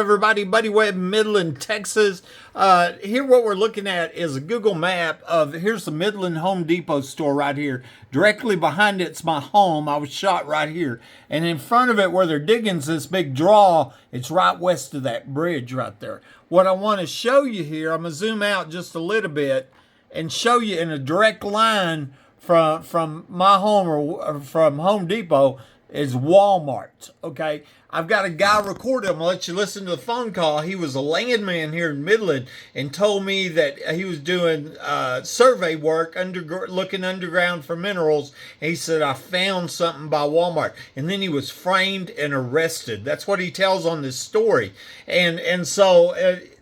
everybody? Buddy Webb, Midland, Texas. Here what we're looking at is a Google map of, here's the Midland Home Depot store right here. Directly behind it's my home. I was shot right here. And in front of it where they're digging's this big draw. It's right west of that bridge right there. What I want to show you here, I'm going to zoom out just a little bit and show you in a direct line from my home or from Home Depot is Walmart. Okay, I've got a guy recorded. I'm gonna let you listen to the phone call. He was a landman here in Midland and told me that he was doing survey work looking underground for minerals. And he said, I found something by Walmart, and then he was framed and arrested. That's what he tells on this story. And so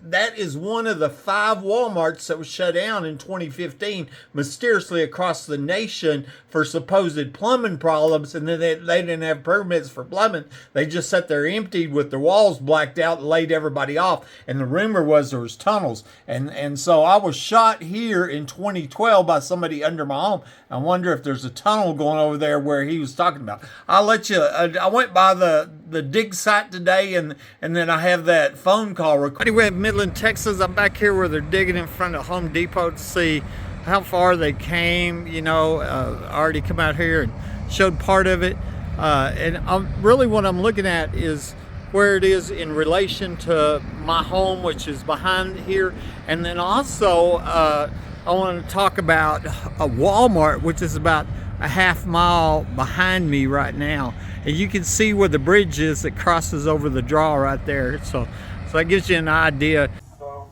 that is one of the 5 Walmarts that was shut down in 2015 mysteriously across the nation for supposed plumbing problems. And then they didn't have permits for plumbing. They just sat there emptied with their walls blacked out and laid everybody off. And the rumor was there was tunnels. And so I was shot here in 2012 by somebody under my home. I wonder if there's a tunnel going over there where he was talking about. I'll let you, I went by the dig site today and then I have that phone call recorded. Anyway, Midland, Texas, I'm back here where they're digging in front of Home Depot to see how far they came. You know, I already come out here and showed part of it. And really what I'm looking at is where it is in relation to my home, which is behind here. And then also, I want to talk about a Walmart, which is about a half mile behind me right now. And you can see where the bridge is that crosses over the draw right there. So that gives you an idea. So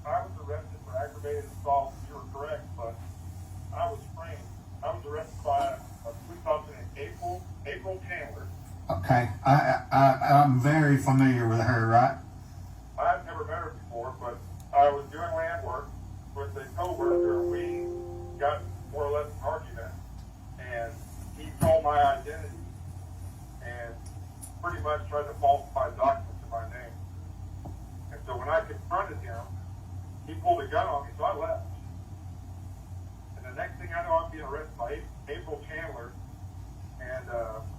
I was arrested for aggravated assault. You were correct, but I was framed. I was arrested by a police officer named April Chandler. Okay, I'm very familiar with her, right? I've never met her before, but I was doing land work with a co-worker. We got more or less an argument, and he told my identity and pretty much tried to falsify documents in my name. And so when I confronted him, he pulled a gun on me, so I left. And the next thing I know, I'm being arrested by April Chandler and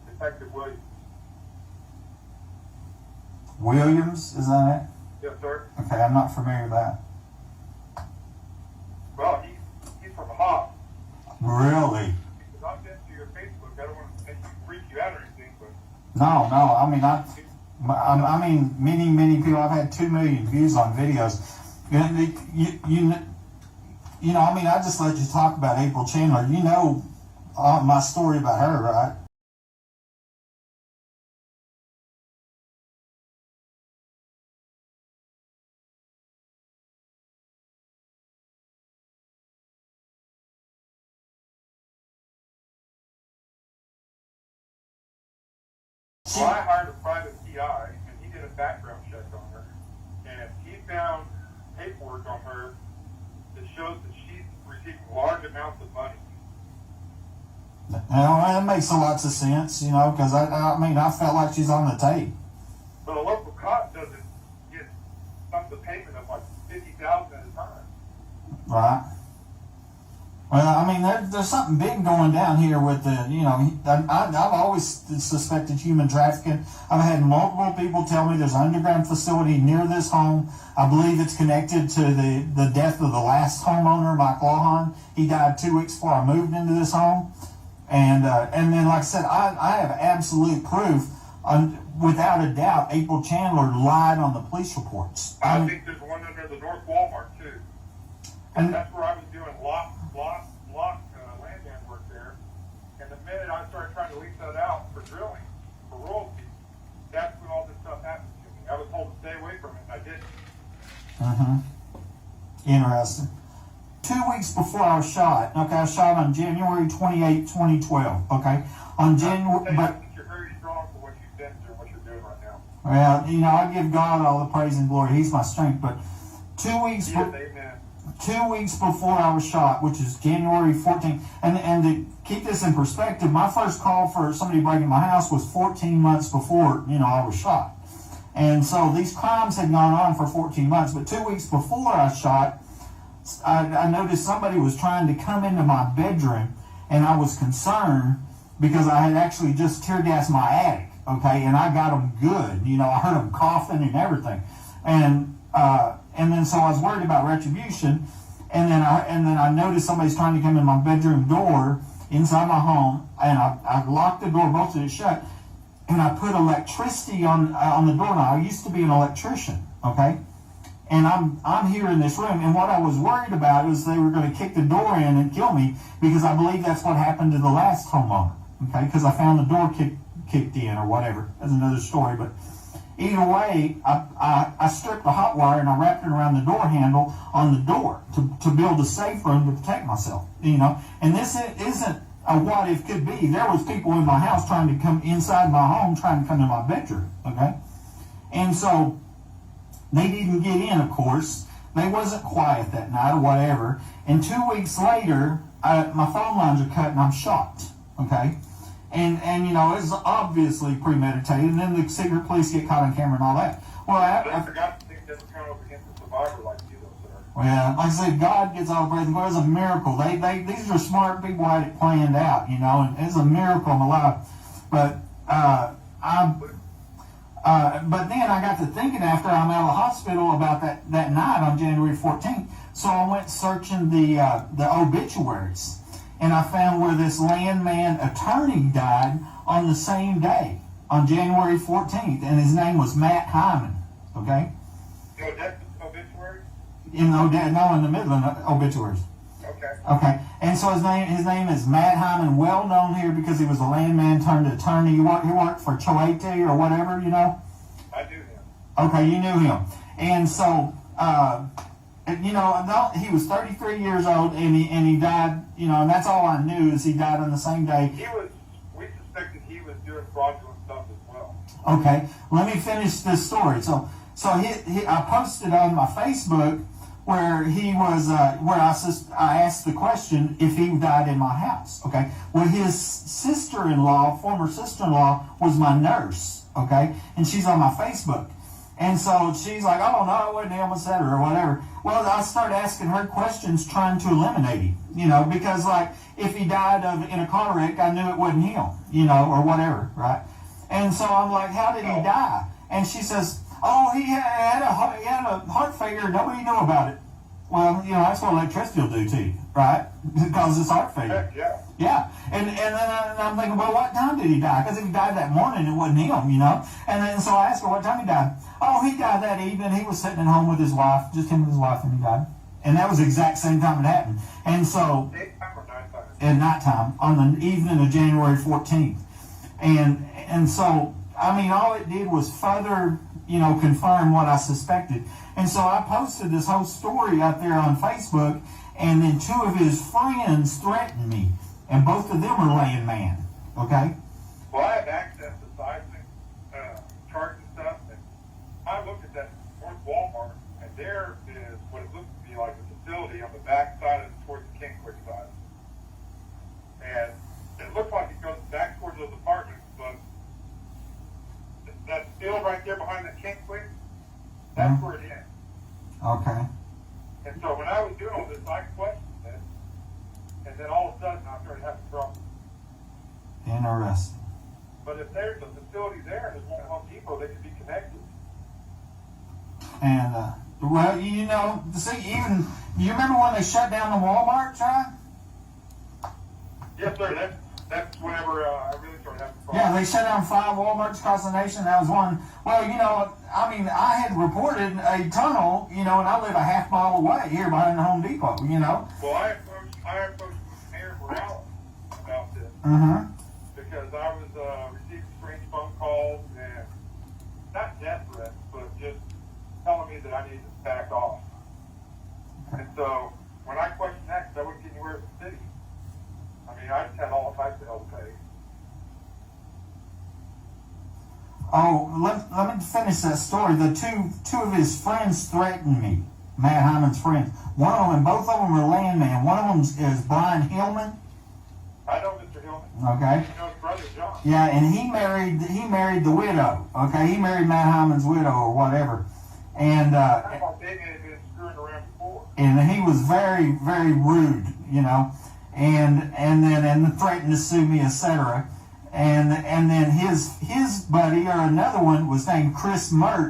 Detective Williams. Williams, is that it? Yes, sir. Okay, I'm not familiar with that. Well, he's from Hobbs. Really? Because I've been to your Facebook. I don't want to freak you out or anything, but No. I mean, many people. I've had 2 million views on videos. You know. I mean, I just let you talk about April Chandler. You know, my story about her, right? well, I hired a private PI, and he did a background check on her, and he found paperwork on her that shows that she's receiving large amounts of money. Now, that makes lots of sense, you know, because I mean, I felt like she's on the tape. But a local cop doesn't get the payment of like $50,000 at a time. Right. Well, I mean, there's something big going down here with the, you know, I've always suspected human trafficking. I've had multiple people tell me there's an underground facility near this home. I believe it's connected to the death of the last homeowner, Mike Lawhon. He died 2 weeks before I moved into this home. And then, like I said, I have absolute proof, without a doubt, April Chandler lied on the police reports. I think there's one under the North Walmart, too. And that's where I was doing lock landman work there. And the minute I started trying to lease that out for drilling, for royalties, that's when all this stuff happened to me. I was told to stay away from it, and I didn't. Interesting. 2 weeks before I was shot, okay, I was shot on January 28, 2012, okay? On January, I think you're very strong for what you've been through, what you're doing right now. Well, you know, I give God all the praise and glory. He's my strength, but 2 weeks Yes, amen. 2 weeks before I was shot, which is January 14th, and to keep this in perspective, my first call for somebody breaking my house was 14 months before, you know, I was shot. And so these crimes had gone on for 14 months, but 2 weeks before I was shot, I noticed somebody was trying to come into my bedroom, and I was concerned because I had actually just tear gassed my attic. okay, and I got them good. You know, I heard them coughing and everything, and then so I was worried about retribution, and then I noticed somebody's trying to come in my bedroom door inside my home, and I locked the door, bolted it shut, and I put electricity on the door. Now, I used to be an electrician, okay, and I'm here in this room, and what I was worried about is they were going to kick the door in and kill me, because I believe that's what happened to the last homeowner, okay, because I found the door kicked in or whatever. That's another story, but either way, I stripped the hot wire and I wrapped it around the door handle on the door to build a safe room to protect myself, you know. And this isn't a what if could be. There was people in my house trying to come inside my home, trying to come to my bedroom, okay. And so they didn't get in, of course. They wasn't quiet that night or whatever. And 2 weeks later, my phone lines are cut and I'm shocked, okay. And you know, it's obviously premeditated, and then the secret police get caught on camera and all that. Well, I forgot to think that count up against a survivor like you, though, sir. Well, like I said, God gets all the praise. It was a miracle. These are smart people who had it planned out, you know, and it's a miracle I'm alive. But but then I got to thinking after I'm out of the hospital about that night on January 14th. So I went searching the obituaries. And I found where this landman attorney died on the same day, on January 14th, and his name was Matt Hyman, okay? So that's the obituary? In the Midland obituaries. Okay. Okay, and so his name is Matt Hyman, well known here because he was a landman turned attorney. He worked for Choate or whatever, you know? I knew him. Okay, you knew him. And so, you know, he was 33 years old, and he died, you know, and that's all I knew is he died on the same day. We suspected he was doing fraudulent stuff as well. Okay, let me finish this story. So I posted on my Facebook where he was, where I asked the question if he died in my house. Okay, well, his sister-in-law, former sister-in-law, was my nurse. Okay, and she's on my Facebook. And so she's like, oh, no, it wasn't him, etc., or whatever. Well, I started asking her questions trying to eliminate him, you know, because, like, if he died in a car wreck, I knew it wasn't him, you know, or whatever, right? And so I'm like, how did he die? And she says, oh, he had a heart failure. Nobody knew about it. Well, you know, that's what electricity will do to you, right? It causes heart failure. Heck, yeah. Yeah, and then I'm thinking, well, what time did he die? Because if he died that morning, it wasn't him, you know? And then so I asked her what time he died. Oh, he died that evening. He was sitting at home with his wife, just him and his wife, and he died. And that was the exact same time it happened. And so, Daytime or nighttime? at nighttime, on the evening of January 14th. And so, I mean, all it did was further, you know, confirm what I suspected. And so I posted this whole story out there on Facebook, and then two of his friends threatened me. And both of them are landman, okay? Well, I have access to seismic charts and stuff, and I looked at that North Walmart, and there is what it looks to be like a facility on the back side of towards the Kingquick side. And it looks like it goes back towards those apartments, but that field right there behind the Kingquick, that's where it ends. Okay. And so when I was doing all this, I questioned this, and then all of a sudden I started having trouble. Interesting. But if there's a facility there and there's one at Home Depot, they could be connected. And, well, you know, see, even, do you remember when they shut down the Walmarts, right? Yes, sir. That's whenever I really started having problems. Yeah, they shut down 5 Walmarts across the nation. That was one. Well, you know, I mean, I had reported a tunnel, you know, and I live a half mile away here behind the Home Depot, you know. Well, I approached Mayor Morales about this. Because I was receiving strange phone calls and not death threats, but just telling me that I needed to back off. And so when I questioned that, because I wouldn't get anywhere in the city, I mean, I just had all types of hell to pay. Oh, let me finish that story. The two of his friends threatened me, Matt Hyman's friends. One of them, both of them are landman. One of them is Brian Hillman. I know Mr. Hillman. Okay. You know his brother, John. Yeah, and he married the widow. Okay, he married Matt Hyman's widow or whatever. And I thought they had been screwing around before. and he was very, very rude, you know, and then threatened to sue me, etc. and then his buddy or another one was named Chris Mertz.